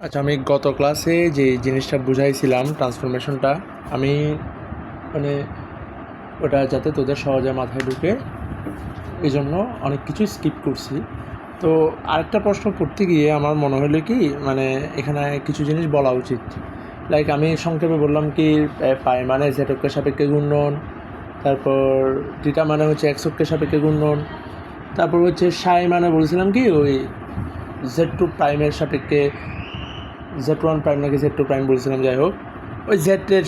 আচ্ছা, আমি গত ক্লাসে যে জিনিসটা বুঝাইছিলাম ট্রান্সফরমেশনটা, আমি মানে ওটা যাতে তোদের সহজে মাথায় ঢুকে এই জন্য অনেক কিছু স্কিপ করছি। তো আরেকটা প্রশ্ন পড়তে গিয়ে আমার মনে হলো কি, এখানে কিছু জিনিস বলা উচিত। লাইক আমি সংক্ষেপে বললাম কি, পাই মানে জেড অক্ষের সাপেক্ষে ঘূর্ণন, তারপর টিটা মানে হচ্ছে এক্স অক্ষের সাপেক্ষে ঘূর্ণন, তারপর হচ্ছে সাই মানে বলছিলাম কি ওই জেড টু প্রাইমের সাপেক্ষে, জেড ওয়ান প্রাইম নাকি জেড টু প্রাইম বলছিলাম, যাই হোক ওই জেডের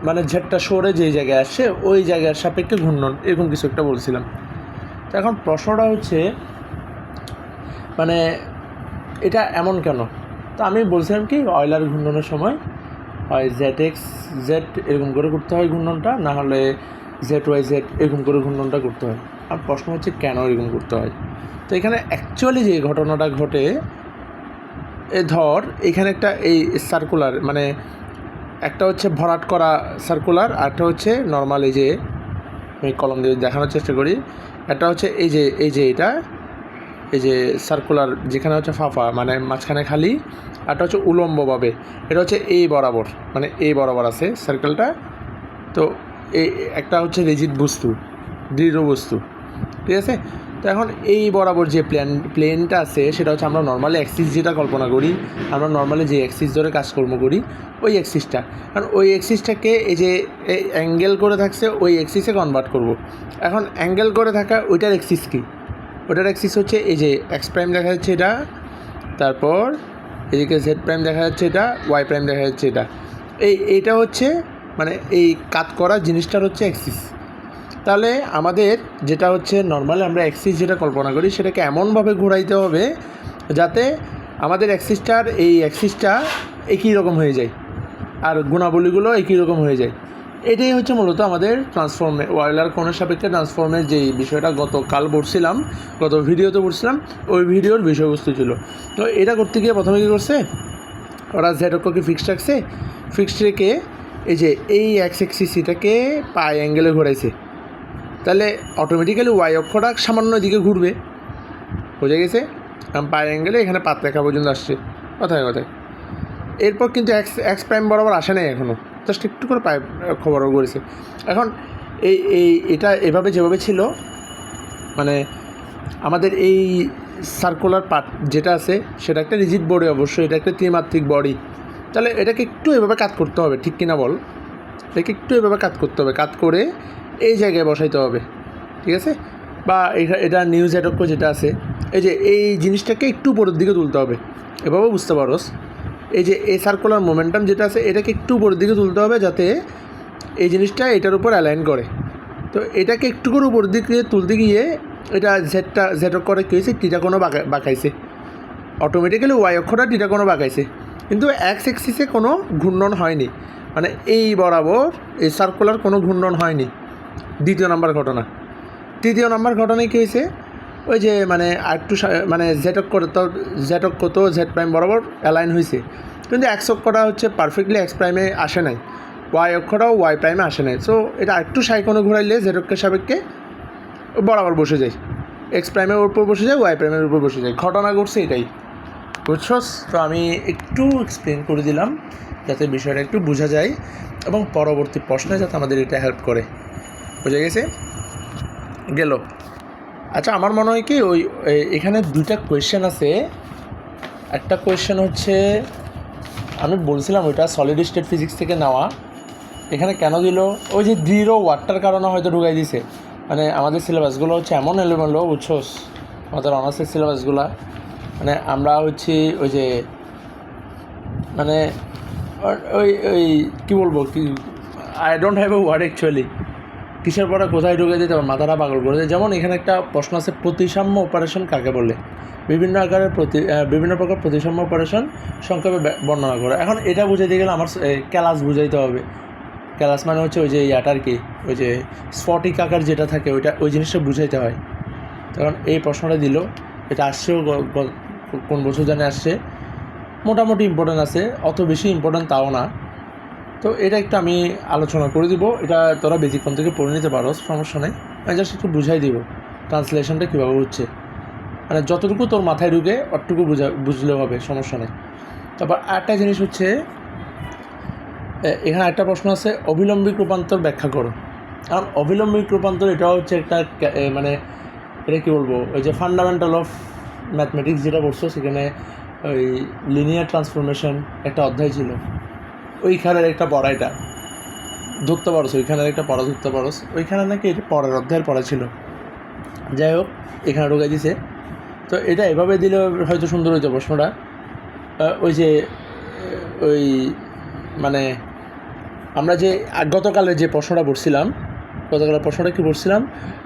মানে জেডটা সরে যেই জায়গায় আসছে ওই জায়গার সাপেক্ষে ঘূর্ণন, এরকম কিছু একটা বলছিলাম। তো এখন প্রশ্নটা হচ্ছে মানে এটা এমন কেন? তো আমি বলছিলাম কি, অয়লার ঘূর্ণনের সময় হয় জেড এক্স জেড এরকম করে করতে হয় ঘূর্ণনটা, না হলে জেড ওয়াই জেড এরকম করে ঘূর্ণনটা করতে হয়। আর প্রশ্ন হচ্ছে কেন এরকম করতে হয়। তো এখানে অ্যাকচুয়ালি যে ঘটনাটা ঘটে, ধর এখানে একটা এই সার্কুলার মানে একটা হচ্ছে ভরাট করা সার্কুলার, আরটা হচ্ছে নর্মাল, এই যে আমি কলম দিয়ে দেখানোর চেষ্টা করি। একটা হচ্ছে এই যে এটা এই যে সার্কুলার যেখানে হচ্ছে ফাঁপা মানে মাঝখানে খালি, আরটা হচ্ছে উলম্বভাবে, এটা হচ্ছে এই বরাবর, মানে এই বরাবর আছে সার্কেলটা। তো এই একটা হচ্ছে রিজিড বস্তু, দৃঢ় বস্তু, ঠিক আছে। তো এখন এই বরাবর যে প্লেনটা আছে সেটা হচ্ছে আমরা নর্মালি অ্যাক্সিস যেটা কল্পনা করি, আমরা নর্মালি যে অ্যাক্সিস ধরে কাজকর্ম করি ওই অ্যাক্সিসটা, কারণ ওই অ্যাক্সিসটাকে এই যে অ্যাঙ্গেল করে থাকছে ওই অ্যাক্সিসে কনভার্ট করব। এখন অ্যাঙ্গেল করে থাকা ওইটার অ্যাক্সিস কী? ওটার অ্যাক্সিস হচ্ছে এই যে এক্স প্রাইম দেখা যাচ্ছে এটা, তারপর এদিকে জেড প্রাইম দেখা যাচ্ছে এটা, ওয়াই প্রাইম দেখা যাচ্ছে এটা। এইটা হচ্ছে মানে এই কাট করা জিনিসটার হচ্ছে অ্যাক্সিস। তাহলে আমাদের যেটা হচ্ছে নর্মালি আমরা অ্যাক্সিস যেটা কল্পনা করি সেটাকে এমনভাবে ঘোরাইতে হবে যাতে আমাদের এই অ্যাক্সিসটা একই রকম হয়ে যায় আর গুণাবলীগুলো একই রকম হয়ে যায়। এটাই হচ্ছে মূলত আমাদের অয়লার কোণের সাপেক্ষে ট্রান্সফর্মের যেই বিষয়টা গতকাল পড়ছিলাম, গত ভিডিওতে পড়ছিলাম, ওই ভিডিওর বিষয়বস্তু ছিল। তো এটা করতে গিয়ে প্রথমে কী করছে, ওরা জেড অক্ষকে ফিক্সড রেখে এই যে এই এক্স এক্সিসটাকে পাই অ্যাঙ্গেলে ঘোরাইছে। তাহলে অটোমেটিক্যালি ওয়াই অক্ষটা সামান্য দিকে ঘুরবে, বোঝা গেছে। পাই অ্যাঙ্গেলে এখানে পাত রেখা পর্যন্ত আসছে, কথায় কথায়। এরপর কিন্তু এক্স প্রাইম বরাবর আসে নাই এখনও, জাস্ট একটু করে পাই বরাবর করেছে। এখন এটা এভাবে যেভাবে ছিল, মানে আমাদের এই সার্কুলার পার্ট যেটা আছে সেটা একটা রিজিড বডি, অবশ্যই এটা একটা ত্রিমাত্রিক বডি। তাহলে এটাকে একটু এভাবে কাট করতে হবে, ঠিক কিনা বল? এটাকে একটু এভাবে কাট করতে হবে, কাট করে এই জায়গায় বসাইতে হবে, ঠিক আছে। বা এটা নিউজ অ্যাডক্ষ যেটা আছে, এই জিনিসটাকে একটু উপরের দিকে তুলতে হবে, এভাবে বুঝতে পারোস। এই যে এই সার্কুলার মোমেন্টাম যেটা আছে এটাকে একটু উপরের দিকে তুলতে হবে যাতে এই জিনিসটা এটার উপর অ্যালাইন করে। তো এটাকে একটু করে উপরের দিকে তুলতে গিয়ে এটা জেড অক্ষরে কী হয়েছে, টিটা কোনো বাঁকাইছে, অটোমেটিক্যালি ওয়াই অক্ষরটা টিটা কোনো বাঁকাইছে, কিন্তু এক্স এক্সিসে কোনো ঘূর্ণন হয়নি, মানে এই বরাবর এই সার্কুলার কোনো ঘূর্ণন হয়নি। দ্বিতীয় নম্বর ঘটনা। তৃতীয় নম্বর ঘটনায় কী হয়েছে, ওই যে মানে আরেকটু মানে জেড অক্ষ তো জেড প্রাইম বরাবর অ্যালাইন হয়েছে, কিন্তু এক্স অক্ষটা হচ্ছে পারফেক্টলি এক্স প্রাইমে আসে নাই, ওয়াই অক্ষটাও ওয়াই প্রাইমে আসে নাই। সো এটা আরেকটু সাইকোনে ঘোরাইলে জেড অক্ষের সাপেক্ষে বরাবর বসে যায়, এক্স প্রাইমের উপর বসে যায়, ওয়াই প্রাইমের উপর বসে যায়। ঘটনা ঘটছে এটাই, বুঝছস? তো আমি একটু এক্সপ্লেন করে দিলাম যাতে বিষয়টা একটু বোঝা যায় এবং পরবর্তী প্রশ্নে যাতে আমাদের এটা হেল্প করে। বোঝা গেছে? গেল। আচ্ছা, আমার মনে হয় কি এখানে দুইটা কোয়েশ্চেন আছে। একটা কোয়েশ্চেন হচ্ছে, আমি বলছিলাম ওইটা সলিড স্টেট ফিজিক্স থেকে নেওয়া। এখানে কেন দিল, ওই যে দৃঢ় ওয়াটটার কারণে হয়তো ঢুকাই দিছে। মানে আমাদের সিলেবাসগুলো হচ্ছে এমন এলোমেলো, বুঝছোস, আমাদের অনার্সের সিলেবাসগুলো, মানে আমরা হচ্ছে ওই যে মানে ওই ওই কী বলবো, কি I don't have a word actually, কিসের পরে কোথায় ঢুকে দিতে হবে, মাথাটা পাগল করে দেয়। যেমন এখানে একটা প্রশ্ন আছে, প্রতিসাম্য অপারেশন কাকে বলে? বিভিন্ন আকারের বিভিন্ন প্রকার প্রতিসাম্য অপারেশন সংক্ষেপে বর্ণনা করে। এখন এটা বুঝাইতে গেলে আমার ক্যালাস বুঝাইতে হবে। ক্যালাস মানে হচ্ছে ওই যে ইয়াটার কি, ওই যে স্ফটিক আকার যেটা থাকে ওই জিনিসটা বুঝাইতে হয়। তখন এই প্রশ্নটা দিল, এটা আসছেও কোন বছর জানে আসছে, মোটামুটি ইম্পর্টেন্ট আছে, অত বেশি ইম্পর্টেন্ট তাও না। তো এটা একটু আমি আলোচনা করে দিব, এটা তোরা বেসিকক্ষণ থেকে পড়ে নিতে পারো, সমস্যা নেই। আমি জাস্ট একটু বুঝাই দিব ট্রান্সলেশনটা কীভাবে হচ্ছে, মানে যতটুকু তোর মাথায় ঢুকে অতটুকু বুঝলেও হবে, সমস্যা নেই। তারপর আরেকটা জিনিস হচ্ছে এখানে একটা প্রশ্ন আছে, অবিলম্বিক রূপান্তর ব্যাখ্যা করো। কারণ অবিলম্বিক রূপান্তর এটা হচ্ছে একটা মানে এটা কী বলবো, ওই যে ফান্ডামেন্টাল অফ ম্যাথমেটিক্স যেটা পড়ছো সেখানে ওই লিনিয়ার ট্রান্সফরমেশন একটা অধ্যায় ছিল, ওইখানের একটা পড়া, এটা ধরতে পারো, ওইখানের একটা পড়া ধরতে পারো, ওইখানে নাকি এটা পরের অধ্যায়ের পড়া ছিল। যাই হোক, এখানে ঢুকে দিছে। তো এটা এভাবে দিলে হয়তো সুন্দর হইতো প্রশ্নটা। ওই যে ওই মানে আমরা যে গতকালের যে প্রশ্নটা পড়ছিলাম, গতকালের প্রশ্নটা কী পড়ছিলাম,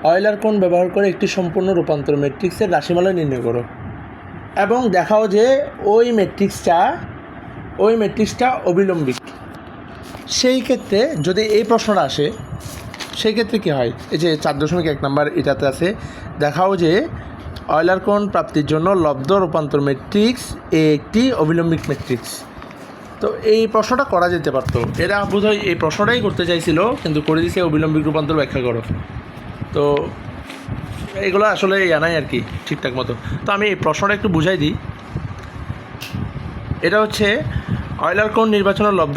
অয়েলার কোণ ব্যবহার করে একটি সম্পূর্ণ রূপান্তর ম্যাট্রিক্সের রাশিমালা নির্ণয় করো এবং দেখাও যে ওই ম্যাট্রিক্সটা অবিলম্বিক। সেই ক্ষেত্রে যদি এই প্রশ্নটা আসে, সেই ক্ষেত্রে কী হয়, এই যে 4.1 নাম্বার এটাতে আছে, দেখাও যে অয়েলার কোণ প্রাপ্তির জন্য লব্ধ রূপান্তর ম্যাট্রিক্স একটি অবিলম্বিক ম্যাট্রিক্স। তো এই প্রশ্নটা করা যেতে পারতো, এরা বোধহয় এই প্রশ্নটাই করতে চাইছিল, কিন্তু করে দিয়েছে অবিলম্বিক রূপান্তর ব্যাখ্যা করো। তো এগুলো আসলে জানাই আর কি ঠিকঠাক মতো। তো আমি এই প্রশ্নটা একটু বুঝাই দিই। এটা হচ্ছে অয়েলার কোণ নির্বাচনের লব্ধ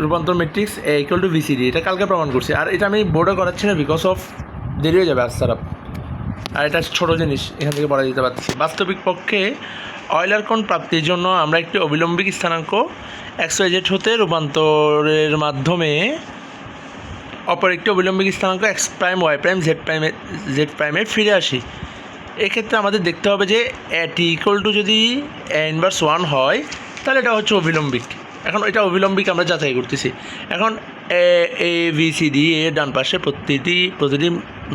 রূপান্তর ম্যাট্রিক্স ইকুয়াল টু ভিসিডি, এটা কালকে প্রমাণ করছি। আর এটা আমি বোর্ডে করাচ্ছি না, বিকজ অফ দেরি হয়ে যাবে আজ সারাপ। আর এটা ছোটো জিনিস, এখান থেকে পড়া দিতে পারতেছি। বাস্তবিক পক্ষে অয়েলার কোণ প্রাপ্তির জন্য আমরা একটি অবিলম্বিক স্থানাঙ্ক XYZ হতে রূপান্তরের মাধ্যমে অপর একটি অবিলম্বিক স্থানাঙ্ক X prime Y prime Z প্রাইমে ফিরে আসি। এক্ষেত্রে আমাদের দেখতে হবে যে এটি ইকুয়াল টু যদি ইনভার্স 1 হয় তাহলে এটা হচ্ছে অবিলম্বিক। এখন এটা অবিলম্বিক আমরা যাচাই করতেছি। এখন এ বি সি ডি এর ডান পাশে প্রতিটি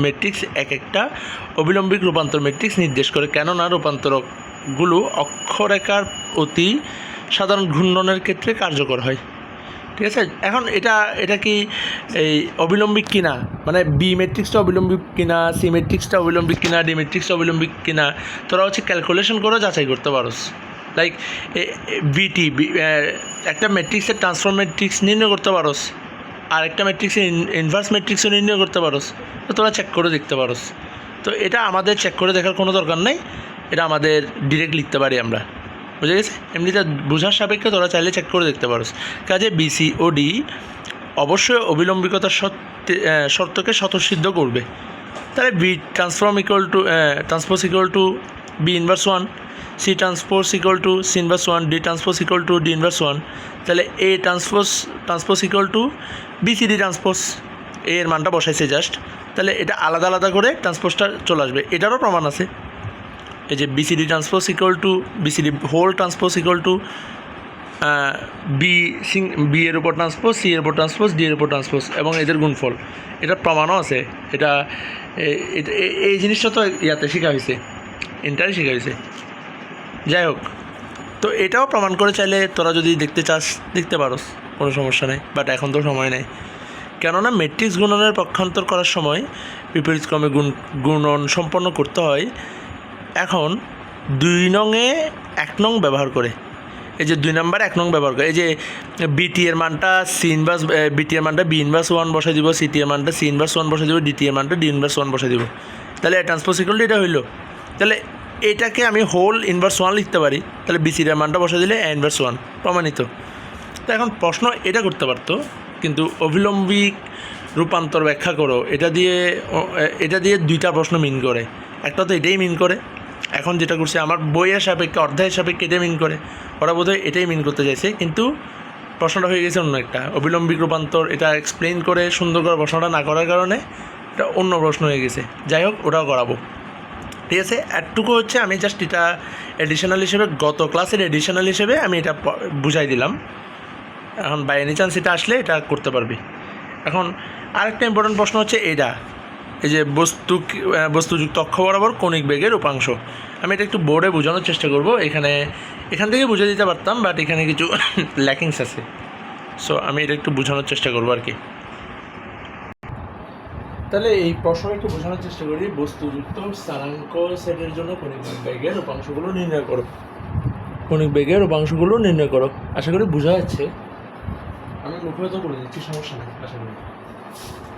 ম্যাট্রিক্স এক একটা অবিলম্বিক রূপান্তর ম্যাট্রিক্স নির্দেশ করে, কেননা রূপান্তরকগুলো অক্ষরেখার অতি সাধারণ ঘূর্ণনের ক্ষেত্রে কার্যকর হয়। ঠিক আছে, এখন এটা কি এই অবিলম্বিক কিনা, মানে বি ম্যাট্রিক্সটা অবিলম্বিক কিনা, সি ম্যাট্রিক্সটা অবিলম্বিক কিনা, ডি ম্যাট্রিক্সটা অবিলম্বিক কিনা, তোরা হচ্ছে ক্যালকুলেশন করে যাচাই করতে পারোস। লাইক বিটি একটা ম্যাট্রিক্সের ট্রান্সফর্ম ম্যাট্রিক্স নির্ণয় করতে পারোস, আর একটা ম্যাট্রিক্সের ইনভার্স ম্যাট্রিক্সও নির্ণয় করতে পারোস। তো তোরা চেক করে দেখতে পারোস। তো এটা আমাদের চেক করে দেখার কোনো দরকার নেই, এটা আমাদের ডিরেক্ট লিখতে পারি আমরা, বুঝে গেছে। এমনিতে বোঝার সাপেক্ষে তোরা চাইলে চেক করে দেখতে পারোস। কাজে বিসি ও ডি অবশ্যই অবিলম্বিকতার শর্তকে স্বতঃসিদ্ধ করবে। তাহলে B transform transpose equal to B inverse 1, C transpose equal to C inverse 1, D transpose equal to D inverse 1। তাহলে A transpose equal to BCD transpose, এর মানটা বসাইছে জাস্ট। তাহলে এটা আলাদা আলাদা করে ট্রান্সপোজটা চলে আসবে, এটারও প্রমাণ আছে। এই যে BCD transpose equal to BCD whole transpose equal to B এর উপর ট্রান্সপোজ, সি এর উপর ট্রান্সপোজ, ডি এর উপর ট্রান্সপোজ, এবং এদের গুণফল, এটা প্রমাণও আছে। এটা এই জিনিসটা তো ইয়াতে শেখা হয়েছে, ইন্টারে শেখা হয়েছে। যাই হোক, তো এটাও প্রমাণ করে চাইলে তোরা যদি দেখতে চাস দেখতে পারোস, কোনো সমস্যা নেই। বাট এখন তো সময় নেই, কেননা ম্যাট্রিক্স গুণনের পক্ষান্তর করার সময় বিপরীতক্রমে গুণন সম্পন্ন করতে হয়। এখন 2 নংয়ে 1 নং ব্যবহার করে, এই যে 2 নাম্বার 1 নং ব্যবহার করে, এই যে বিটি এর মানটা বিটি এর মানটা বি ইনভার্স 1 বসাই দিব, সিটি এর মানটা সি ইনভার্স 1 বসাই দিব, ডিটি এর মানটা ডি ইনভার্স 1 বসাই দিব। তাহলে ট্রান্সপোজ ইকুয়াল টু এটা হইলো। তাহলে এটাকে আমি হোল ইনভার্স 1 লিখতে পারি, তাহলে বিসির এর মানটা বসাই দিলে ইনভার্স 1 প্রমাণিত। তো এখন প্রশ্ন এটা করতে পারতো, কিন্তু অবিলম্বিক রূপান্তর ব্যাখ্যা করো এটা দিয়ে 2টা প্রশ্ন মিন করে। একটা তো এটাই মিন করে, এখন যেটা করছে আমার বইয়ের সাপেক্ষে অধ্যায়ের সাপেক্ষে এটাই মিন করে, ওরা বোধহয় এটাই মিন করতে চাইছে, কিন্তু প্রশ্নটা হয়ে গেছে অন্য একটা। অবিলম্বিক রূপান্তর এটা এক্সপ্লেইন করে সুন্দর করে প্রশ্নটা না করার কারণে এটা অন্য প্রশ্ন হয়ে গেছে। যাই হোক, ওটাও করাবো, ঠিক আছে। এটুকু হচ্ছে আমি জাস্ট এটা এডিশনাল হিসেবে, গত ক্লাসের এডিশনাল হিসেবে আমি এটা বুঝাই দিলাম। এখন বাই এনি চান্স এটা আসলে এটা করতে পারবি। এখন আরেকটা ইম্পর্টেন্ট প্রশ্ন হচ্ছে এটা, এই যে বস্তুযুক্ত অক্ষ বরাবর কৌণিক বেগের উপাংশ। আমি এটা একটু বোর্ডে বোঝানোর চেষ্টা করব। এখান থেকে বুঝে দিতে পারতাম, বাট এখানে কিছু ল্যাকিংস আছে, সো আমি এটা একটু বোঝানোর চেষ্টা করবো আর কি। তাহলে এই প্রশ্নটা একটু বোঝানোর চেষ্টা করি। বস্তুযুক্ত স্থানাঙ্ক সেটের জন্য কৌণিক বেগের উপাংশগুলো নির্ণয় করো। কৌণিক বেগের উপাংশগুলো নির্ণয় করো। আশা করি বোঝা যাচ্ছে, আমি মুখে বলে দিচ্ছি, সমস্যা নেই আশা করি।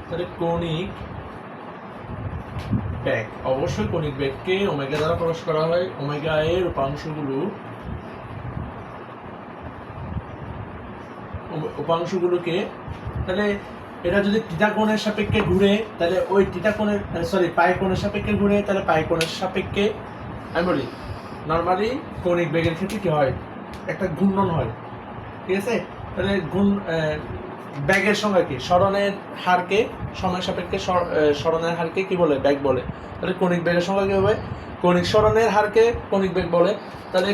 তাহলে কৌণিক বেগ, অবশ্যই কৌণিক বেগকে ওমেগা দ্বারা প্রকাশ করা হয়। ওমেগা এর উপাংশগুলো উপাংশগুলোকে, তাহলে এটা যদি থিটা কোণের সাপেক্ষে ঘুরে তাহলে ওই থিটা কোণের পাই কোণের সাপেক্ষে ঘুরে, তাহলে পাই কোণের সাপেক্ষে আমি বলি নর্মালি কৌণিক বেগের ক্ষেত্রে কি হয়, একটা ঘূর্ণন হয়, ঠিক আছে। তাহলে ব্যাগের সংজ্ঞা কি, সরণের হারকে সময়ের সাপেক্ষে সরণের হারকে কি বলে, ব্যাগ বলে। তাহলে কৌণিক বেগের সংজ্ঞা কি হবে, কৌণিক সরণের হারকে কৌণিক বেগ বলে। তাহলে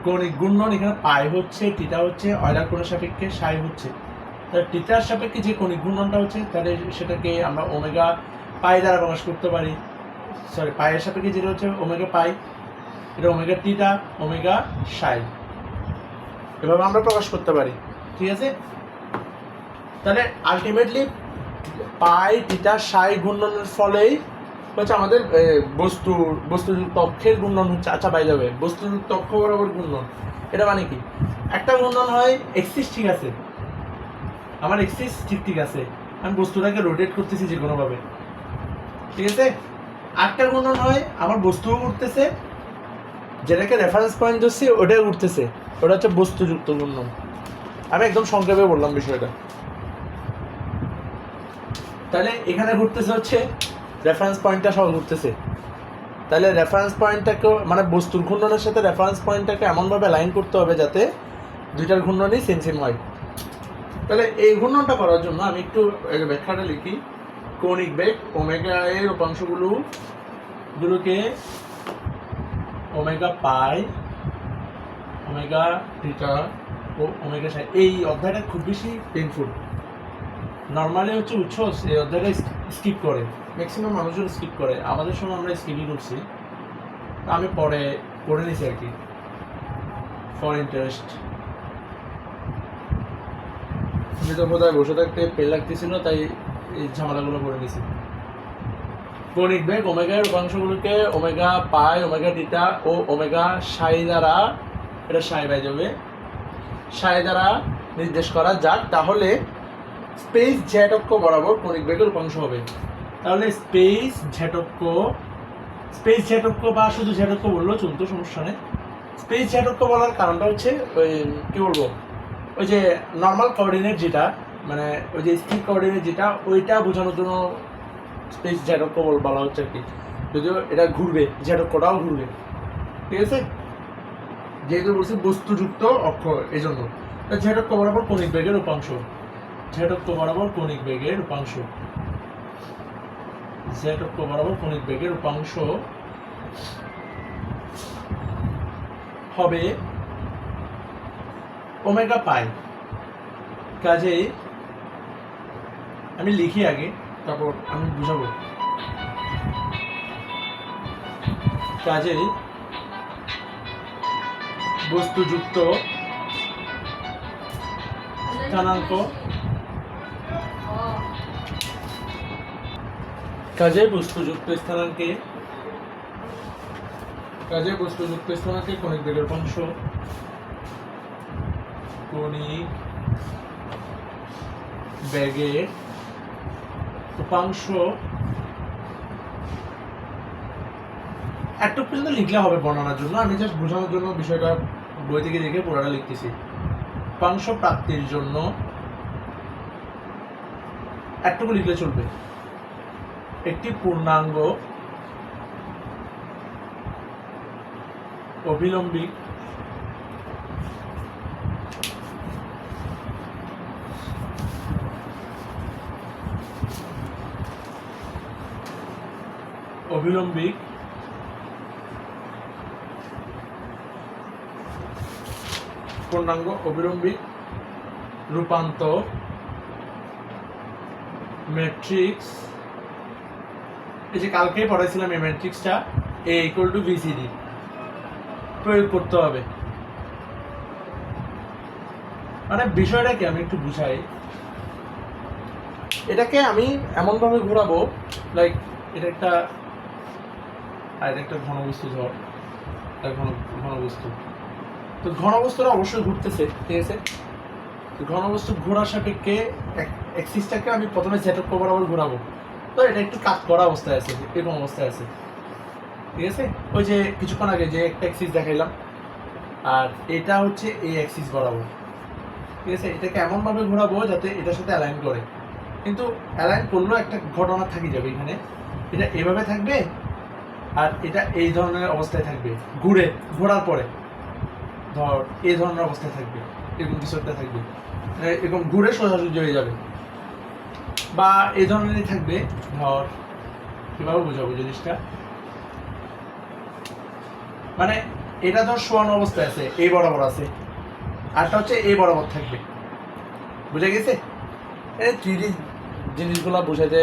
কৌণিক ঘূর্ণন এখানে পাই হচ্ছে, থিটা হচ্ছে, অয়লার কোণের সাপেক্ষে সাই হচ্ছে। তাহলে থিটার সাপেক্ষে যে কৌণিক ঘূর্ণনটা হচ্ছে তাহলে সেটাকে আমরা ওমেগা পাই দ্বারা প্রকাশ করতে পারি। পাইয়ের সাপেক্ষে যেটা হচ্ছে ওমেগা পাই, এটা ওমেগা থিটা, ওমেগা সাই, এভাবে আমরা প্রকাশ করতে পারি, ঠিক আছে। তাহলে আলটিমেটলি পাই থিটা সাই ঘূর্ণনের ফলেই হচ্ছে আমাদের বস্তুযুক্ত অক্ষের ঘূর্ণন হচ্ছে। আচ্ছা বাই যাবে, বস্তুযুক্ত অক্ষ বরাবর ঘূর্ণন, এটা মানে কি, একটা ঘূর্ণন হয় এক্সিস, ঠিক আছে, আমার এক্সিস ঠিক আছে, আমি বস্তুটাকে রোটেট করতেছি যে কোনোভাবে, ঠিক আছে। একটা ঘূর্ণন হয় আমার বস্তুও উঠতেছে, যেটাকে রেফারেন্স পয়েন্ট ধরছি ওটাই উঠতেছে, ওটা হচ্ছে বস্তুযুক্ত ঘূর্ণন। আমি একদম সংক্ষেপে বললাম বিষয়টা। তাহলে এখানে ঘুরতেছে হচ্ছে রেফারেন্স পয়েন্টটা সহ ঘুরতেছে, তাহলে রেফারেন্স পয়েন্টটাকেও মানে বস্তুর ঘূর্ণনের সাথে রেফারেন্স পয়েন্টটাকে এমনভাবে লাইন করতে হবে যাতে দুইটার ঘূর্ণনই সেম হয়। তাহলে এই ঘূর্ণনটা করার জন্য আমি একটু ব্যাখ্যাটা লিখি। কৌণিক বেগ ওমেগা এর উপাংশগুলোকে ওমেগা পাই, ওমেগা থিটা ও ওমেগা সাই। এই অধ্যায়টা খুব বেশি পেইনফুল, নর্মালি হচ্ছে উচ্ছ্বাস এই অধ্যায়টা স্কিপ করে, ম্যাক্সিমাম মানুষজন স্কিপ করে, আমাদের সময় আমরা স্কিপই করছি, আমি পরে পড়ে নিছি আর কি ফর ইন্টারেস্ট। আমি তো বোধহয় বসে থাকতে পেল লাগতেছিল, তাই এই ঝামেলাগুলো করে নিছি। কৌণিক বেগ ওমেগা এর উপাংশগুলোকে ওমেগা পাই, ওমেগা থিটা ও ওমেগা সাই দ্বারা, এটা সাই বাই যাবে, সাই দ্বারা নির্দেশ করা যাক, তাহলে স্পেস জেড অক্ষ বরাবর কৌণিক বেগের উপাংশ হবে। তাহলে স্পেস জেড অক্ষ বা শুধু জেড অক্ষ বললেও চলতো, সমস্যা নেই। স্পেস জেড অক্ষ বলার কারণটা হচ্ছে ওই কি বলবো, ওই যে নর্মাল কোঅর্ডিনেট যেটা, মানে ওই যে স্থির কোঅর্ডিনেট যেটা, ওইটা বোঝানোর জন্য স্পেস জেড অক্ষ বলা হচ্ছে আর কি। যদিও এটা ঘুরবে, জেড অক্ষটাও ঘুরবে, ঠিক আছে, যেহেতু বলছি বস্তুযুক্ত অক্ষ এই জন্য। জেড অক্ষ বরাবর কৌণিক বেগের উপাংশ, জেড অক্ষ বরাবর কৌণিক বেগের উপাংশ, জেড অক্ষ বরাবর কৌণিক বেগের উপাংশ হবে ওমেগা পাই। কাজেই আমি লিখি আগে, তারপর আমি বুঝাবো। কাজেই বস্তুযুক্ত স্থানাঙ্ক, কাজে বস্তুযুক্ত স্থানাঙ্কে কৌণিক বেগের উপাংশ, কৌণিক বেগের উপাংশ একটু পর্যন্ত লিখলে হবে বর্ণনার জন্য, আমি জাস্ট বোঝানোর জন্য বিষয়টা বই থেকে দেখে পুরোটা লিখতেছি। উপাংশ প্রাপ্তির জন্য একটুকু লিখলে চলবে। একটি পূর্ণাঙ্গ অভিলম্বিক রূপান্তর ম্যাট্রিক্স, এই যে কালকেই পড়াইছিলাম এই ম্যাট্রিক্সটা, A = BCD প্রয়োগ করতে হবে। মানে বিষয়টা কি আমি একটু বুঝাই, এটাকে আমি এমনভাবে ঘোরাবো, লাইক এটা একটা ঘনবস্তু, ধর ঘনবস্তু, তো ঘনবস্তুটা অবশ্যই ঘুরতেছে, ঠিক আছে। ঘনবস্তু ঘোরার সাপেক্ষে অ্যাক্সিসটাকে আমি প্রথমে জেড অক্ষ বরাবর ঘোরাবো, তো এটা একটু কাজ করা অবস্থায় আছে, এরকম অবস্থায় আছে, ঠিক আছে। ওই যে কিছুক্ষণ আগে যে একটা অ্যাক্সিস দেখাইলাম, আর এটা হচ্ছে এই অ্যাক্সিস বরাবর, ঠিক আছে, এটাকে এমনভাবে ঘোরাবো যাতে এটার সাথে অ্যালাইন করে, কিন্তু অ্যালাইন করলেও একটা ঘটনা থাকি যাবে এখানে, এটা এভাবে থাকবে আর এটা এই ধরনের অবস্থায় থাকবে, ঘোরার পরে ধর এই ধরনের অবস্থায় থাকবে, এরকম কিছু একটা থাকবে, এরকম ঘুরে সোজাসুজি হয়ে যাবে, বা এই ধরনেরই থাকবে। ধর কিভাবে বোঝাবো জিনিসটা, মানে এটা ধর শোয়ানো অবস্থায় আছে, এই বরাবর আছে, আরটা হচ্ছে এই বরাবর থাকবে, বুঝা গেছে? এই 3D জিনিসগুলো বোঝাতে,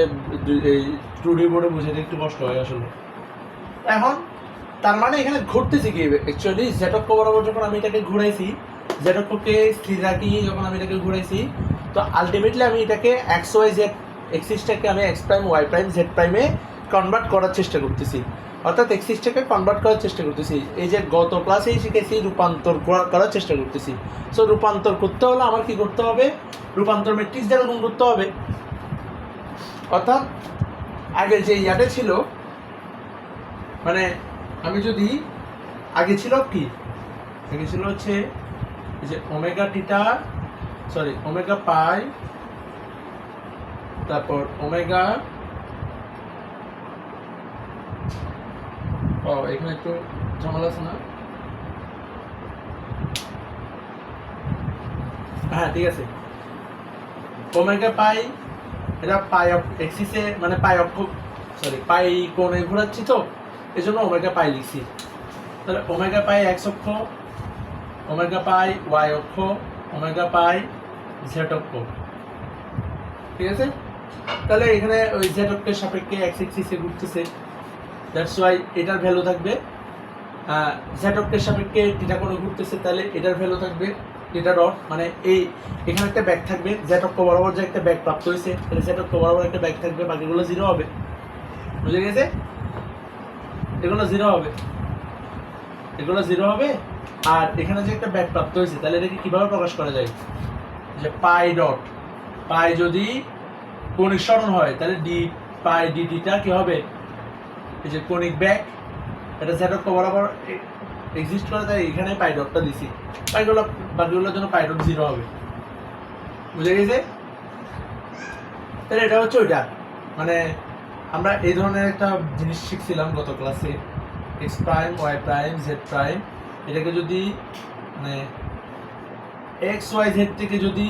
এই 2D বোর্ডে বোঝাতে একটু কষ্ট হয় আসলে। এখন তার মানে এখানে ঘুরতেছে কি অ্যাকচুয়ালি, জেড অক্ষ বরাবর যখন আমি এটাকে ঘুরাইছি, জেড অক্ষকে স্থির রাখি যখন আমি এটাকে ঘুরাইছি, তো আলটিমেটলি আমি এটাকে এক্স ওয়াই জেড এক্সিসটাকে আমি X prime Y prime Z প্রাইমে কনভার্ট করার চেষ্টা করতেছি, অর্থাৎ এক্সিসটাকে কনভার্ট করার চেষ্টা করতেছি। এই যে গত ক্লাসেই শিখেছি রূপান্তর করার চেষ্টা করতেছি। সো রূপান্তর করতে হলে আমার কি করতে হবে, রূপান্তর ম্যাট্রিক্স দ্বারা গুণ করতে হবে। অর্থাৎ আগে যে ইয়াতে ছিল, মানে আমি যদি আগে ছিল কি, আগে ছিল হচ্ছে যে ওমেগা টিটা, সরি ওমেগা পাই, তারপর ওমেগা, ও এখানে একটু ঝামেলা আছে না, হ্যাঁ ঠিক আছে, ওমেগা পাই, এটা পাই এক্সিসে মানে পাই অক্ষ, সরি পাই কোণে ঘোরাচ্ছি, তো এই জন্য ওমেগা পাই লিখছি। তাহলে ওমেগা পাই এক্স অক্ষ, ওমেগা পাই ওয়াই অক্ষ, ওমেগা পাই জেড অক্ষ, ঠিক আছে? তাহলে এখানে ওই জেড অক্ষের সাপেক্ষে এক্স এক্সিসে ঘুরতেছে, দ্যাটস ওয়াই এটার ভ্যালু থাকবে, জেড অক্ষের সাপেক্ষে থিটা কোণে ঘুরতেছে, তাহলে এটার ভ্যালু থাকবে থিটা ডট, মানে এই এখানে একটা ব্যাক থাকবে, জেড অক্ষ বরাবর যে একটা ব্যাক প্রাপ্ত হয়েছে, তাহলে জেড অক্ষ বরাবর একটা ব্যাক থাকবে, বাকিগুলো জিরো হবে, বুঝে গেছে? এগুলো জিরো হবে, এগুলো জিরো হবে। আর এখানে যে একটা ব্যাক প্রাপ্ত হয়েছে, তাহলে এটাকে কিভাবে প্রকাশ করা যায়, যে পাই ডট, পাই যদি কৌণিক সরণ হয় তাহলে ডি পাই ডিটিটা কি হবে, এই যে কৌণিক ব্যাক, এটা জেড অক্ষ বরাবর এক্সিস্ট করে, তাই এখানে পাই ডটটা দিছি, বাকিগুলোর জন্য পাই ডট জিরো হবে, বুঝে গেছে? তাহলে এটা হচ্ছে ওইটা, মানে আমরা এই ধরনের একটা জিনিস শিখছিলাম গত ক্লাসে, X prime Y prime Z prime, এটাকে যদি মানে এক্স ওয়াই জেড থেকে যদি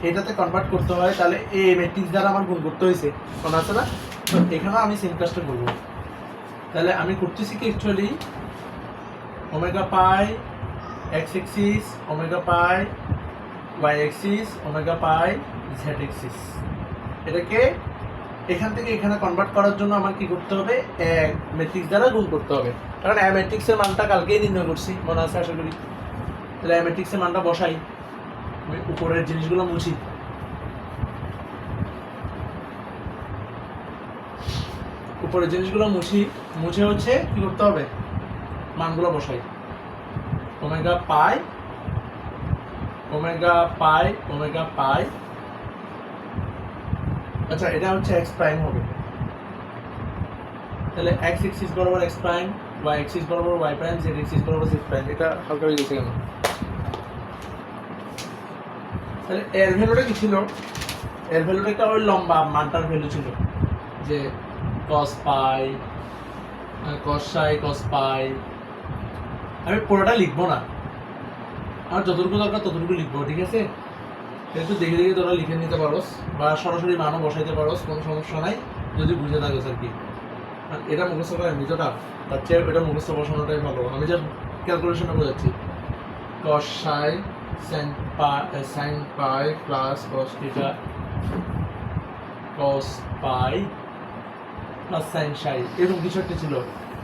এটাতে কনভার্ট করতে হয়, তাহলে এই ম্যাট্রিক্স দ্বারা আমার গুণ করতে হয়েছে, মনে আছে না? তো এখানেও আমি সেম কাজটা করবো। তাহলে আমি করতেছি কি actually, omega pi x axis, omega pi Y axis, omega পাই জেড এক্সিস, এটাকে এখান থেকে এখানে কনভার্ট করার জন্য আমার কি করতে হবে, এক ম্যাট্রিক্স দ্বারা গুণ করতে হবে, কারণ এ ম্যাট্রিক্সের মানটা কালকেই নির্ণয় করছি, মনে আছে আশা করি। তাহলে এ ম্যাট্রিক্সের মানটা বসাই, আমি উপরের জিনিসগুলো মুছি, উপরের জিনিসগুলো মুছে হচ্ছে কি করতে হবে, মানগুলো বসাই, omega pi omega pi omega পাই, আচ্ছা এটা হচ্ছে এক্স প্রাইম হবে, তাহলে এক্স এক্সিস বরাবর এক্স প্রাইম, ওয়াই এক্সিস বরাবর ওয়াই প্রাইম, জেড এক্সিস বরাবর জেড প্রাইম, এটা হালকা হয়ে গেছে কেন? তাহলে এর ভ্যালুটা কি ছিল, এর ভ্যালুটা একটা ওই লম্বা মানটার ভ্যালু ছিল, যে কস পাই কস সাই কস পাই, আমি পুরোটা লিখবো না, আমার যতটুকু দরকার ততটুকু লিখবো, ঠিক আছে? একটু দেখে দেখে তোরা লিখে নিতে পারোস, বা সরাসরি মানও বসাইতে পারোস, কোনো সমস্যা নাই যদি বুঝে থাকিস আর কি। এটা মুখস্থ করা এমনি তো টাফ, তার চেয়ে এটা মুখস্থ বসানোটাই ভালো। আমি যা ক্যালকুলেশনটা বোঝাচ্ছি, কস সাই sine pi plus cos theta cos পাই প্লাস সাইন সাই, এরকম কিছু একটা ছিল।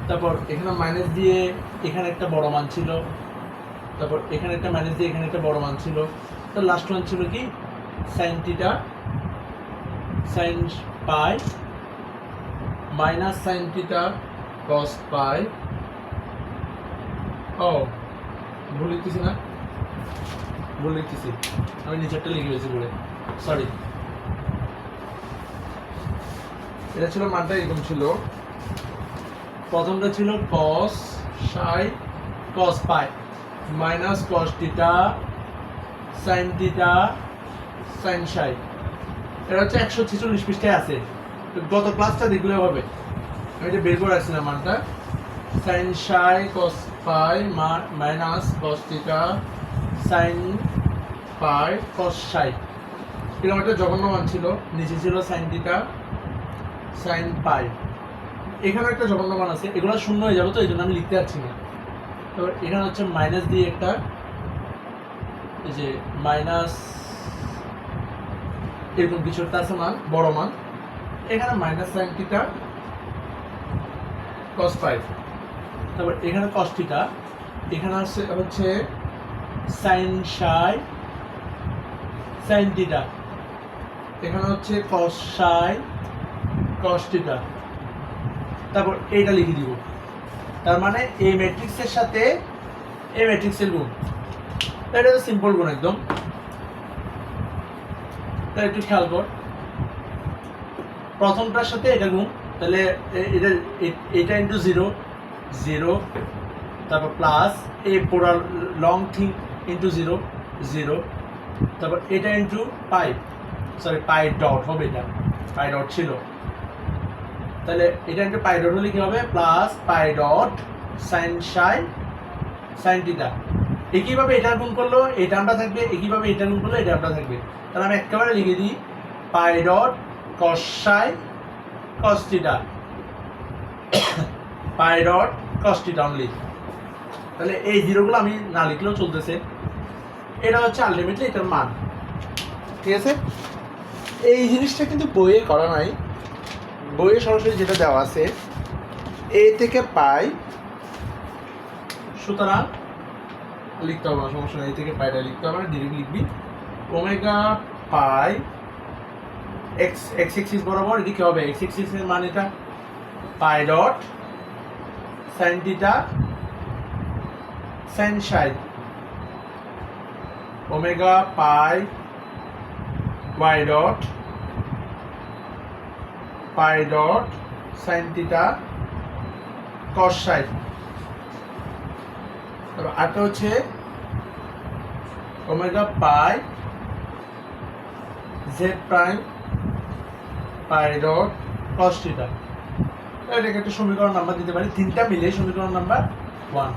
তারপর এখানে মাইনাস দিয়ে এখানে একটা বড় মান ছিল, তারপর এখানে একটা মাইনাস দিয়ে এখানে একটা বড় মান ছিল, তো লাস্ট ওয়ান ছিল কি sine theta sine pi minus sine theta cos pi, ও ভুল লিখতেছি না, ভুল লিখতেছি, আমি নিচেরটা লিখে ফেলছি বলে, সরি। এটা ছিল মানটা এরকম ছিল, প্রথমটা ছিল cos psi cos pi minus cos theta sine theta sine psi. এটা হচ্ছে 146 পৃষ্ঠায় আছে, গত ক্লাসটা দেখলে হবে। আমি এটা বের করে রাখছিলাম মানটা। Sine psi cos pi minus cos theta sine pi cos psi, এরকম একটা জঘন্য মান ছিল। নিচে ছিল সাইন থিটা সাইন পাই, এখানে একটা জঘন্য মান আছে। এগুলো শূন্য হয়ে যাবে, তো এই জন্য আমি লিখতে পারছি না। তো এখানে হচ্ছে মাইনাস দিয়ে একটা, এই যে মাইনাস এরকম কিছু একটা আছে মান, বড় মান। এখানে মাইনাস সাইন থিটা কস পাই, তারপর এখানে কস থিটা, এখানে হচ্ছে সাইন সাই সাইন থিটা, এখানে হচ্ছে কস সাই কস থিটা। তারপর এইটা লিখে দিব, তার মানে এই ম্যাট্রিক্সের সাথে এই ম্যাট্রিক্সের গুণ। এটা তো সিম্পল গুণ একদম। তাই একটু খেয়াল কর, প্রথমটার সাথে এটা গুণ, তাহলে এটা ইন্টু 0 0, তারপর প্লাস এই পুরো লং থিং ইন্টু 0 0, তারপর এটা ইন্টু পাই, সরি পাই ডট হবে, এটা পাই ডট ছিল, তাহলে এটা ইন্টু পাই ডট হলে কি হবে, প্লাস পাই ডট সাইন সাই সাইন থিটা। একইভাবে এটা গুণ করলো এই টার্মটা থাকবে, একইভাবে এটা গুণ করলো এই টার্মটা থাকবে। তাহলে আমি একেবারে লিখে দিই পাই dot cos psi cos theta, পাই ডট কস থিটা অনলি। তাহলে এই জিরোগুলো আমি না লিখলেও চলতেছে। এটা হচ্ছে আলটিমেটলি এটার মান, ঠিক আছে। এই জিনিসটা কিন্তু বইয়ে করা নাই, বইয়ে সরাসরি যেটা দেওয়া আছে এ থেকে পাই, সুতরাং লিখতে হবে না, সমস্যা নেই। এ থেকে পাইটা লিখতে হবে না, ডিরেক্ট লিখবি ওমেগা পাই এক্স এক্সিস বরাবর। এটি কি হবে, এক্স এক্সিসের মান এটা পাই ডট সাইন থিটা সাইন সাই, ওমেগা পাই ওয়াই ডট পাই ডট সাইন থিটা কস সাই। তারপর আরেকটা হচ্ছে ওমেগা পাই জেড প্রাইম পাই ডট কস থিটা। এটাকে একটা সমীকরণ নাম্বার দিতে পারি, তিনটা মিলে সমীকরণ নাম্বার 1।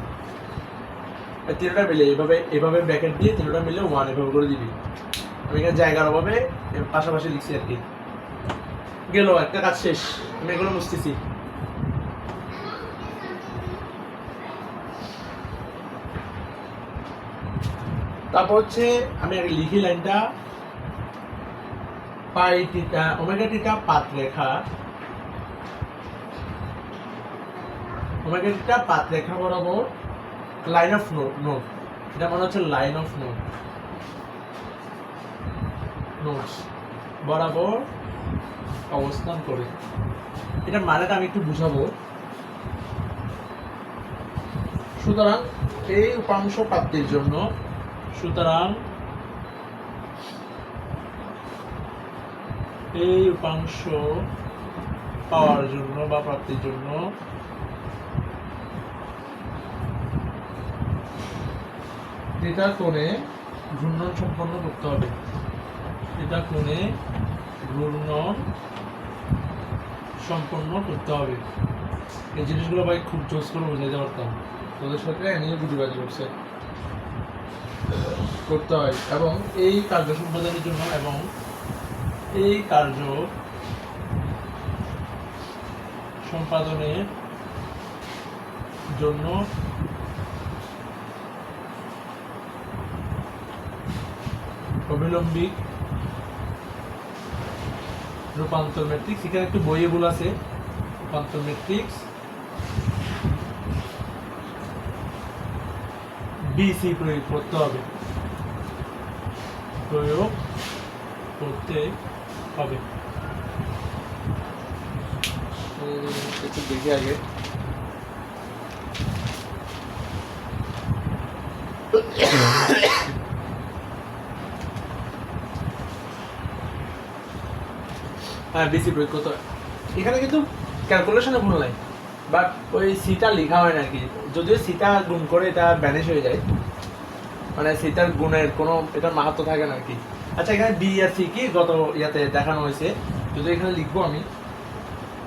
তিনটা মিলে এভাবে এভাবে ব্র্যাকেট দিয়ে তিনটা মিলে 1 এভাবে করে দিবি। আমি এখানে জায়গার অভাবে পাশাপাশি লিখছি আর কি। গেল একটা কাজ শেষ, আমি এগুলো মুছতেছি। তারপর হচ্ছে আমি আগে লিখি লাইনটা, পাই থিটা ওমেগা থিটা পাত রেখা, ওমেগা থিটা পাত রেখা বরাবর লাইন অফ নোট, এটা মনে হচ্ছে লাইন অফ নোটস বরাবর অবস্থান করে। এটা মানেটা আমি একটু বুঝাবো। সুতরাং এই উপাংশ প্রাপ্তির জন্য, সুতরাং এই উপাংশ পাওয়ার জন্য বা প্রাপ্তির জন্য থিটা কোণে ঘূর্ণন সম্পন্ন করতে হবে। থিটা কোণে ঘূর্ণন সম্পন্ন করতে হবে। এই জিনিসগুলো ভাই খুব জোস করে বোঝাইতে পারতাম, তোদের সাথে নিয়ে বুঝিবাজি করতে হয়। এবং এই কার্য সম্পাদনের জন্য এবং এই কার্য সম্পাদনের জন্য অবিলম্বিক রূপান্তর ম্যাট্রিক্স, এখানে একটু বইয়ে ভুল আছে, রূপান্তর ম্যাট্রিক্স বিসি প্রয়োগ করতে হবে, প্রয়োগ করতে হবে। একটু দেখি আগে, হ্যাঁ বিসি প্রয়োগ করতে হবে। এখানে কিন্তু ক্যালকুলেশনে ভুল নাই, বাট ওই সিটা লেখা হয় না আর কি। যদিও সিটা গুণ করে এটা ব্যানিশ হয়ে যায়, মানে সেটার গুণের কোনো এটার মাহাত্ম থাকে না আর কি। আচ্ছা এখানে বি আর সি কি গত ইয়াতে দেখানো হয়েছে, যদি এখানে লিখবো আমি,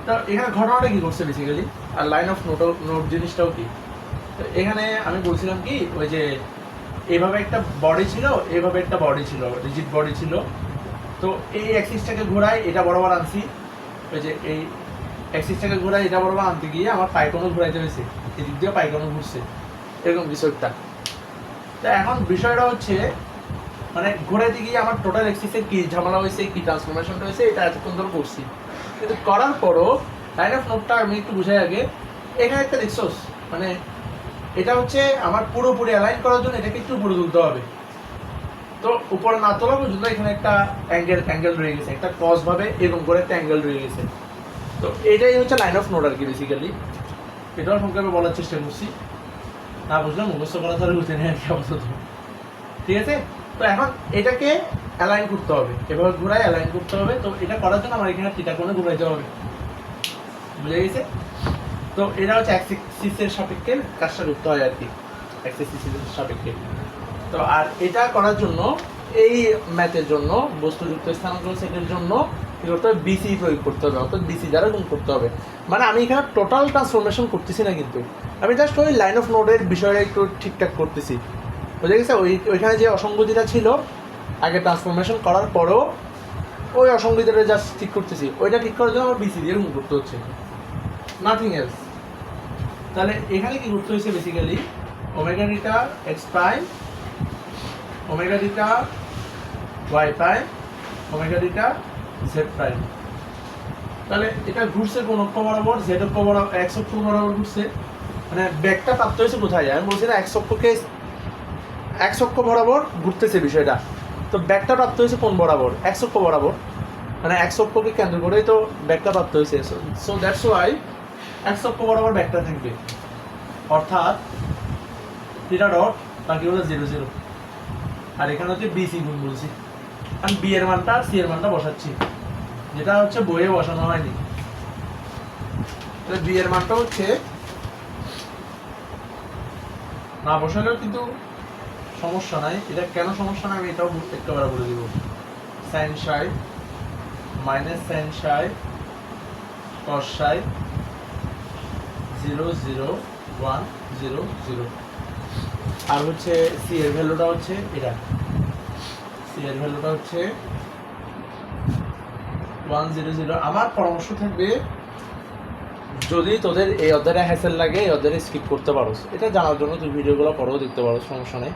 তো এখানে ঘটনাটা কি করছে বেসিক্যালি, আর লাইন অফ নোট জিনিসটাও কি। তো এখানে আমি বলছিলাম কি ওই যে এইভাবে একটা বডি ছিল, এইভাবে একটা বডি ছিল, রিজিড বডি ছিল। তো এই অ্যাক্সিসটাকে ঘোরায় এটা বরাবর আনছি, ওই যে এই অ্যাক্সিসটাকে ঘোরায় এটা বরাবর আনতে গিয়ে আমার পাইকনও ঘোরাইতে হয়েছে, এদিক দিয়ে পাইকনও ঘুরছে, এরকম কিছু একটা। তো এখন বিষয়টা হচ্ছে মানে ঘোরাইতে গিয়ে আমার টোটাল অ্যাক্সিসের কি ঝামেলা হয়েছে, কি ট্রান্সফরমেশনটা হয়েছে, এটা এতক্ষণ ধরে করছি। কিন্তু করার পরও লাইন অফ নোটটা আমি একটু বুঝাই আগে। এখানে একটা দেখছোস মানে এটা হচ্ছে আমার পুরোপুরি অ্যালাইন করার জন্য এটাকে একটু উপরে তুলতে হবে। তো উপরে না তোলা পর্যন্ত এখানে একটা অ্যাঙ্গেল রয়ে গেছে, একটা ক্রস ভাবে এরকম করে একটা অ্যাঙ্গেল রয়ে গেছে। তো এটাই হচ্ছে লাইন অফ নোট আর কি বেসিক্যালি। এটাও সংক্ষেপে বলার চেষ্টা করছি, না বুঝলাম মুখস্থ করা ধরে বুঝে নেই আর কি আপাতত। ঠিক আছে, তো এখন এটাকে অ্যালাইন করতে হবে, এভাবে ঘুরায় অ্যালাইন করতে হবে। তো এটা করার জন্য আমার এখানে থিটা কোণে ঘুরাইতে হবে, বুঝে গেছে? তো এটা হচ্ছে অ্যাক্সিসের সাপেক্ষে কাজটা করতে হয় আর কি, অ্যাক্সিসের সাপেক্ষে। তো আর এটা করার জন্য এই ম্যাথের জন্য বস্তুযুক্ত স্থানান্তর সেটের জন্য কি করতে হবে, বিসি প্রয়োগ করতে হবে, অর্থাৎ বিসি দ্বারা গুণ করতে হবে। মানে আমি এখানে টোটাল ট্রান্সফরমেশন করতেছি না, কিন্তু আমি জাস্ট ওই লাইন অফ নোটের বিষয়টা একটু ঠিকঠাক করতেছি, বুঝে গেছে? ওইখানে যে অসঙ্গতিটা ছিল আগে ট্রান্সফরমেশন করার পরেও ওই অসঙ্গতিটা জাস্ট ঠিক করতেছি, ওইটা ঠিক করার জন্য আমার বিসি দিয়ে গুণ করতে হচ্ছে, নাথিং এলস। তাহলে এখানে কি করতে হয়েছে basically, omega theta x prime, omega theta Y prime, omega theta Z prime. তাহলে এটা ঘুরছে কোন অক্ষ বরাবর, জেড অক্ষ বরাবর, এক্স অক্ষ বরাবর ঘুরছে। মানে ব্যাগটা প্রাপ্ত হয়েছে কোথায়, আমি বলছি না এক্স অক্ষ বরাবর ঘুরতেছে বিষয়টা। তো ব্যাগটা প্রাপ্ত হয়েছে কোন বরাবর, এক্স অক্ষ বরাবর, মানে এক্স অক্ষকে কেন্দ্র করেই তো ব্যাগটা প্রাপ্ত হয়েছে। সো দ্যাটস ওয়াই এক্স অক্ষ বরাবর ব্যাগটা থাকবে, অর্থাৎ থিটা ডট বাকি হলো 0 0। আর এখানে হচ্ছে বিসি গুণ বলছি, আমি বি এর মানটা আর সি এর মানটা বসাচ্ছি, যেটা হচ্ছে বইয়ে বসানো হয়নি। তাহলে বি এর মানটা হচ্ছে, না বসালেও কিন্তু সমস্যা নাই, এটা কেন সমস্যা নাই আমি এটাও একেবারে বলে দিব। সাইন সাই মাইনাস সাইন সাই কস সাই 0 0 1 0 0। আর হচ্ছে সি এর ভ্যালুটা হচ্ছে এটা, সি এর ভ্যালুটা হচ্ছে 1 0 0। আমার পরামর্শ থাকবে, যদি তোদের এই অধ্যায়টা হ্যাসেল লাগে এই অধ্যায়টা স্কিপ করতে পারো, এটা জানার জন্য তুই ভিডিওগুলো পরেও দেখতে পারো, সমস্যা নেই।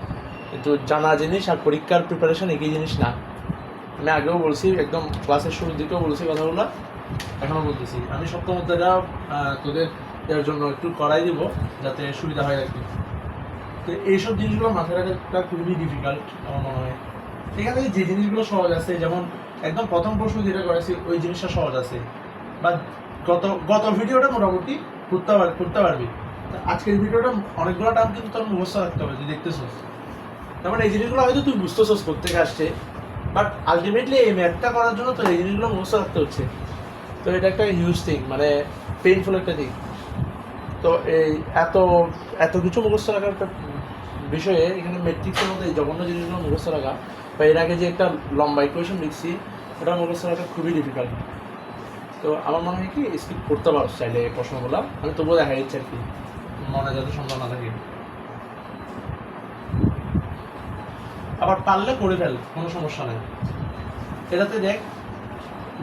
কিন্তু জানা জিনিস আর পরীক্ষার প্রিপারেশন একই জিনিস না। আমি আগেও বলছি, একদম ক্লাসের শুরুর দিকেও বলছি কথাগুলো, এখনও বলতেছি। আমি সপ্তম অধ্যায়টা তোদের এর জন্য একটু করাই দিব যাতে সুবিধা হয় আর কি। তো এইসব জিনিসগুলো মাথায় রাখাটা খুবই ডিফিকাল্ট আমার মনে হয়। এখানে যে জিনিসগুলো সহজ আছে, যেমন একদম প্রথম প্রশ্ন যেটা করেছি ওই জিনিসটা সহজ আছে, বা গত ভিডিওটা মোটামুটি করতে পারবি। আজকের ভিডিওটা অনেকগুলো টার্ম কিন্তু তোর মুখস্থ রাখতে হবে, তুই দেখতেছিস। তার এই জিনিসগুলো হয়তো তুই বুঝতেছিস প্রত্যেকে আসছে, বাট আলটিমেটলি এই ম্যাথটা করার জন্য তোর এই জিনিসগুলো মুখস্থ রাখতে হচ্ছে। তো এটা একটা হিউজ থিং, মানে পেইনফুল একটা থিং। তো এই এত কিছু মুখস্থ রাখার একটা বিষয়ে এখানে ম্যাট্রিক্সের মধ্যে এই জঘন্য জিনিসগুলো মুখস্থ রাখা, বা এর আগে যে একটা লম্বা ইকুয়েশন লিখছি ওটা মুখস্থ রাখা খুবই ডিফিকাল্ট। তো আমার মনে হয় কি স্কিপ করতে পারো চাইলে এই প্রশ্নগুলো, আমি তবুও দেখা দিচ্ছি আর কি, মনে যাতে সন্দেহ না থাকে। আবার পারলে করে ফেল, কোনো সমস্যা নেই। এটাতে দেখ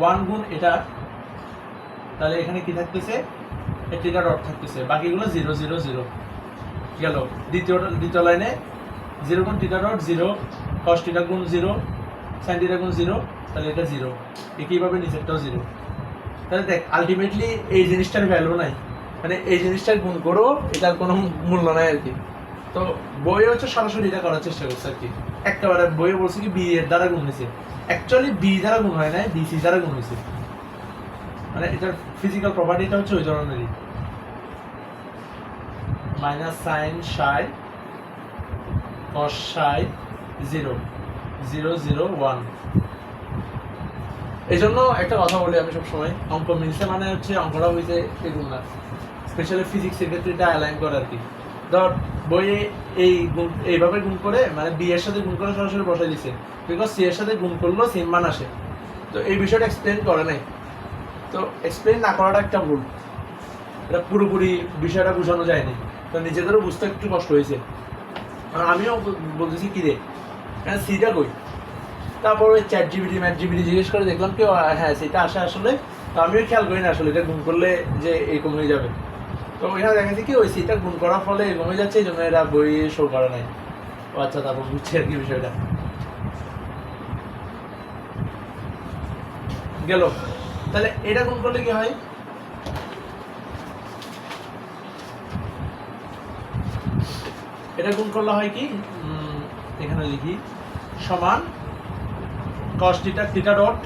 1 গুণ এটা, তাহলে এখানে কি থাকতেছে, থিটা ডট থাকতেছে, বাকিগুলো 0 0 0 গেল। দ্বিতীয় লাইনে 0 গুণ থিটা ডট 0, কস থিটা গুণ 0, সাইন থিটা গুণ 0, তাহলে এটা 0, একইভাবে নিচেরটাও 0। তাহলে দেখ আলটিমেটলি এই জিনিসটার ভ্যালু নাই, মানে এই জিনিসটার গুণ করো এটার কোনো মূল্য নাই আর কি। তো বইয়ে হচ্ছে সরাসরি এটা করার চেষ্টা করছে আর কি, একেবারে বইয়ে বলছে কি বি এর দ্বারা গুণ হয়েছে, অ্যাকচুয়ালি বি দ্বারা গুণ হয় নাই, বিসি দ্বারা গুণ হয়েছে। মানে এটার ফিজিক্যাল প্রপার্টিটা হচ্ছে ওই ধরনেরই। মাইনাস সাইন সাই কস সাই 0 0 0 1। এই জন্য একটা কথা বলি আমি সবসময়, অঙ্ক মিলছে মানে হচ্ছে অঙ্কটা হয়েছে এগুলো না, স্পেশালি ফিজিক্সের ক্ষেত্রে এটা অ্যালাইন করে আর কি। ধর বইয়ে এইভাবে গুণ করে মানে বি এর সাথে গুণ করে সরাসরি বসাই দিছে, বিকজ সি এর সাথে গুণ করলেও সেম মান আসে। তো এই বিষয়টা এক্সপ্লেন করে নাই, তো এক্সপ্লেন না করাটা একটা ভুল, এটা পুরোপুরি বিষয়টা বোঝানো যায়নি, তো নিজেদেরও বুঝতে একটু কষ্ট হয়েছে। আমিও বলতেছি কি রে সিটা কই, তারপর ওই চ্যাট জিবিটি জিজ্ঞেস করে দেখলাম কি হ্যাঁ সেটা আসে আসলে, তো আমিও খেয়াল করি না আসলে এটা গুণ করলে যে এরকম হয়ে যাবে। তো এখানে দেখা যাচ্ছে কি ওই সিটা গুণ করার ফলে এরকম হয়ে যাচ্ছে, এই জন্য এরা বই শো করে নাই। ও আচ্ছা, তারপর বুঝছে আর কি বিষয়টা গেল। তাহলে এটা গুণ করলে কি হয়, এটা গুণ করলে হয় কি এখানে লিখি সমান cos theta dot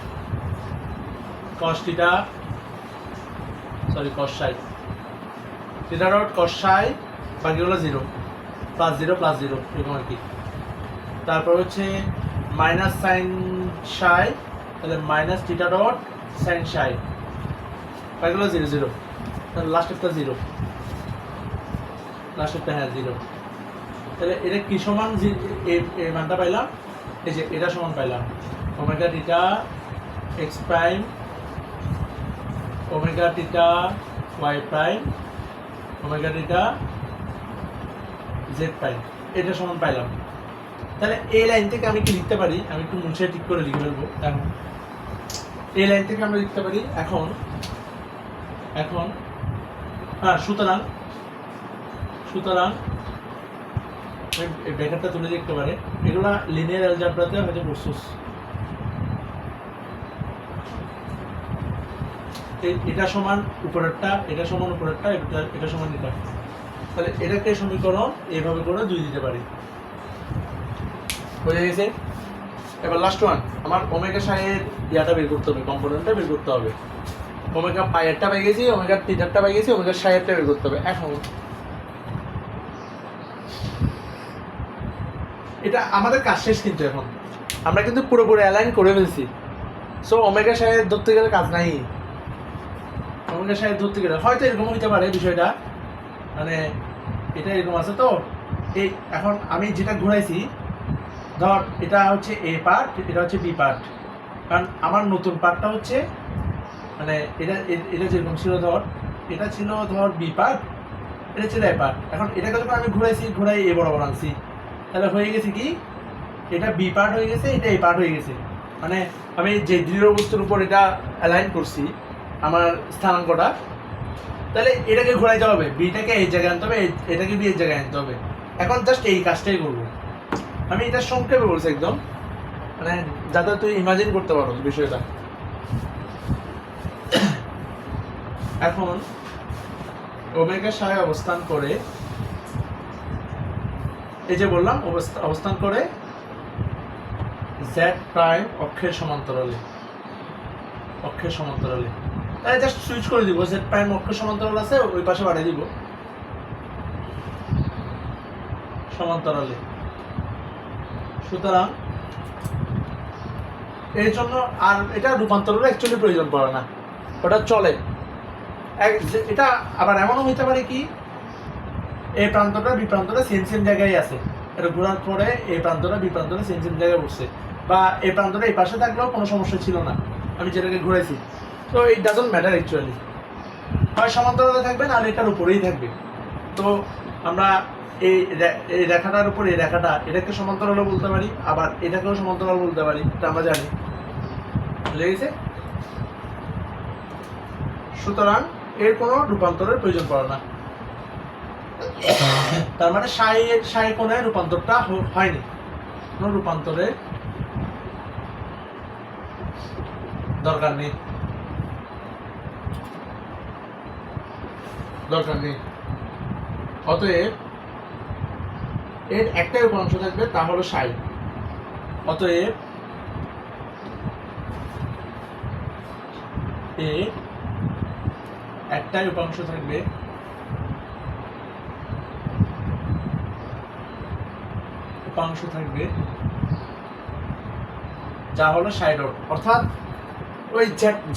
cos theta cos psi theta dot cos psi বাকি হলো 0 +0 এরকম আর কি। তারপর হচ্ছে মাইনাস সাইন psi, তাহলে minus theta dot sine psi বাকি হলো 0 তাহলে লাস্টেরটা 0, লাস্টেরটা হ্যাঁ 0। তাহলে এটা কি সমান, এই মানটা পাইলাম, এই যে এটা সমান পাইলাম omega theta x prime omega theta Y prime omega theta Z prime, এটা সমান পাইলাম। তাহলে এই লাইন থেকে আমি কি লিখতে পারি, আমি একটু মুছে ঠিক করে লিখে ফেলবো। এখন এই লাইন থেকে আমরা লিখতে পারি এখন হ্যাঁ সুতরাং ব্র্যাকেটটা তুলে দেখতে পারে, এগুলা লিনিয়ার অ্যালজেব্রাতে হয়তো পড়ছিস। এটা সমান উপরেরটা, এটা সমান উপরেরটা, এটা সমান এটা, তাহলে এটাকে সমীকরণ এইভাবে করে 2 দিতে পারি। হয়ে গেছে। এবার লাস্ট ওয়ান, আমার ওমেগা সাইয়ের ইয়াটা বের করতে হবে, কম্পোনেন্টটা বের করতে হবে। ওমেগা পাইয়েরটা পেয়ে গেছি, ওমেগা থিটারটা পেয়ে গেছি, ওমেগা সাইয়েরটা বের করতে হবে। এখন এটা আমাদের কাজ শেষ, কিন্তু এখন আমরা কিন্তু পুরোপুরি অ্যালাইন করে ফেলছি। সো ওমেগা সাইয়ের ধরতে গেলে কাজ নাই, ওমেগা সাইয়ের ধরতে গেলে হয়তো এরকম হইতে পারে বিষয়টা, মানে এটা এরকম আছে। তো এই এখন আমি যেটা ঘুরাইছি, ধর এটা হচ্ছে এ পার্ট, এটা হচ্ছে বি পার্ট, কারণ আমার নতুন পার্টটা হচ্ছে মানে এটা যেরকম ছিল, ধর এটা ছিল ধর বি পার্ট, এটা ছিল এ পার্ট। এখন এটাকে যখন আমি ঘুরাই এ বরাবর আনছি, তাহলে হয়ে গেছে কি এটা বি পার্ট হয়ে গেছে, এটা এ পার্ট হয়ে গেছে। মানে আমি যে দৃঢ় বস্তুর উপর এটা অ্যালাইন করছি আমার স্থানাঙ্কটা, তাহলে এটাকে ঘোরাইতে হবে, বিটাকে এই জায়গায় আনতে হবে, এটাকে বি এর জায়গায় আনতে হবে। এখন জাস্ট এই কাজটাই করবো আমি, এটা সংক্ষেপে বলছি একদম, মানে যাতে তুই ইমাজিন করতে পারো বিষয়টা। এখন ওমেগা সাই অবস্থান করে, এই যে বললাম অবস্থান করে জেড প্রাইম অক্ষের সমান্তরালে, তাহলে জাস্ট সুইচ করে দিব, জেড প্রাইম অক্ষের সমান্তরাল আছে, ওই পাশে বাড়িয়ে দিব সমান্তরালে। সুতরাং এই জন্য আর এটা রূপান্তরের অ্যাকচুয়ালি প্রয়োজন পড়ে না, ওটা চলে। এটা আবার এমনও হইতে পারে কি এই প্রান্তটা বি প্রান্তটা সেম জায়গায় আছে, এটা ঘোরার পরে এই প্রান্তটা বি প্রান্তটা সেম জায়গায় বসছে, বা এই প্রান্তটা এই পাশে থাকলেও কোনো সমস্যা ছিল না আমি যেটাকে ঘুরেছি। তো ইট ডাজন্ট ম্যাটার অ্যাকচুয়ালি, হয় সমান্তরালে থাকবে না আর এটার উপরেই থাকবে। তো আমরা এই রেখাটার উপর এই রেখাটা, এটাকে সমান্তরালও বলতে পারি, আবার এটাকেও সমান্তরাল বলতে পারি, এটা আমরা জানি, বুঝে গেছে। সুতরাং এর কোনো রূপান্তরের প্রয়োজন পড়ে না, তার মানে সাই কোণের রূপান্তরটা হয়নি, কোনো রূপান্তরের দরকার নেই। অতএব এর একটাই উপাংশ থাকবে, তা হলো সাই। অতএব এর একটাই উপাংশ থাকবে, যা হলো সাই ডট, অর্থাৎ ওই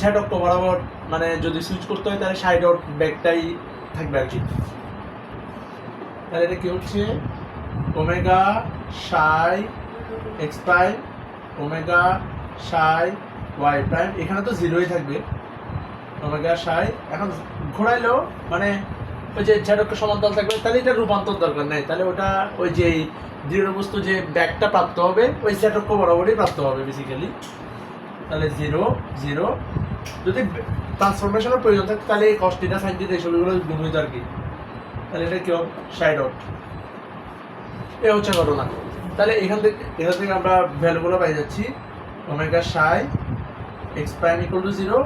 জ্যাড অক্ষ বরাবর, মানে যদি সুইচ করতে হয় তাহলে সাই ডট ব্যাকটাই থাকবে আর কি। তাহলে এটা কি হচ্ছে ওমেগা সাই x prime omega psi y prime, এখানে তো জিরোই থাকবে, ওমেগা সাই। এখন ঘোরাইলেও মানে ওই যে ঝাড়ককে সমান্তরাল থাকবে, তাহলে এটা রূপান্তর দরকার নেই, তাহলে ওটা ওই যে দৃঢ় বস্তু যে ব্যাগটা প্রাপ্ত হবে ওই ঝাড়ক বরাবরই প্রাপ্ত হবে বেসিক্যালি। তাহলে 0 0, যদি ট্রান্সফরমেশনের প্রয়োজন থাকে তাহলে এই cos থিটা sin থিটা এইসবগুলো গুণ হইতো আর কি। তাহলে এটা কি হবে সাই ডট, এ হচ্ছে ঘটনা। তাহলে এখান থেকে আমরা ভ্যালুগুলো পাই যাচ্ছি ওমেগা সাই x prime equal two 0,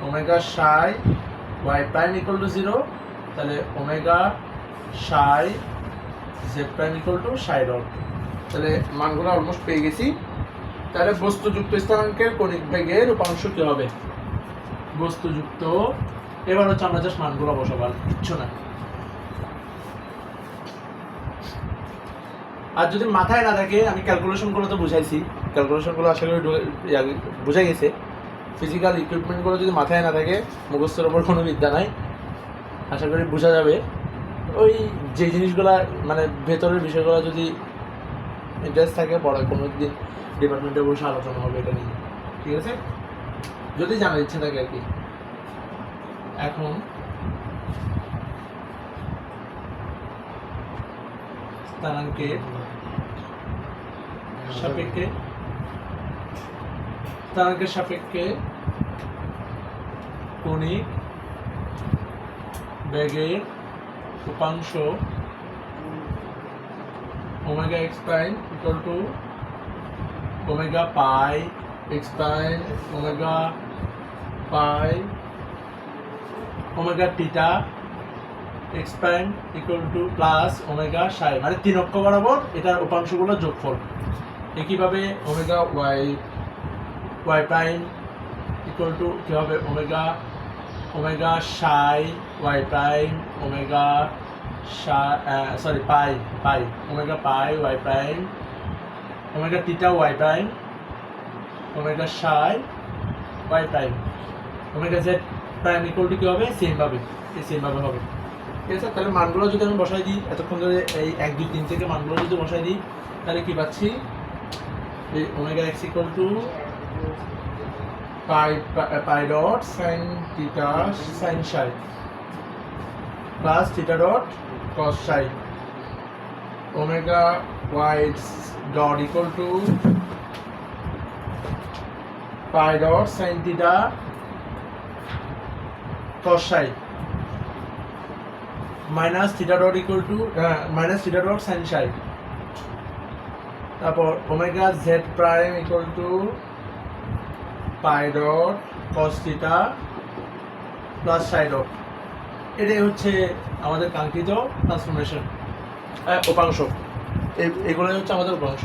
omega psi y prime equal two 0, তাহলে ওমেগা সাই জেড প্রাইম ইকুয়াল টু সাই ডট। তাহলে মানগুলো অলমোস্ট পেয়ে গেছি। তাহলে বস্তুযুক্ত স্থানাঙ্কের কণিক বেগের উপাংশ কি হবে? বস্তুযুক্ত, এবার হচ্ছে আমরা জাস্ট মানগুলো বসাবো, আর কিচ্ছু না। আর যদি মাথায় না থাকে, আমি ক্যালকুলেশনগুলো তো বুঝাইছি, ক্যালকুলেশনগুলো আশা করি বুঝাই গেছে। ফিজিক্যাল ইকুইপমেন্টগুলো যদি মাথায় না থাকে, মুখস্থের ওপর কোনো বিদ্যা নাই, আশা করি বোঝা যাবে। ওই যে জিনিসগুলো মানে ভেতরের বিষয়গুলো যদি ইন্টারেস্ট থাকে, পড়া কোনো দিন ডিপার্টমেন্টে বসে আলোচনা হবে এটা নিয়ে, ঠিক আছে, যদি জানার ইচ্ছে থাকে আর কি। এখন স্থানাঙ্কের সাপেক্ষে কণিক বেগের উপাংশ omega x prime equal to omega pi x prime omega pi omega theta x prime equal to plus omega psi, মানে 3 অক্ষ বরাবর এটার উপাংশগুলো যোগফল। একইভাবে omega y prime equal to কী হবে omega psi y prime omega pi omega pi y prime omega theta Y prime omega psi y prime omega z prime equal to কী হবে সেমভাবে হবে, ঠিক আছে। তাহলে মানগুলো যদি আমি বসাই দিই, এতক্ষণ ধরে এই 1 2 3 থেকে মানগুলো যদি বসাই দিই, তাহলে কি পাচ্ছি? এই omega x equal to pi dot sine theta sine psi plus theta dot cos psi, omega y dot equal to pi dot sine theta cos psi minus theta dot equal to minus theta dot sine psi. তারপর omega z prime equal to pi dot cos theta plus psi dot. এটাই হচ্ছে আমাদের কাঙ্ক্ষিত transformation উপাংশ, এগুলোই হচ্ছে আমাদের উপাংশ।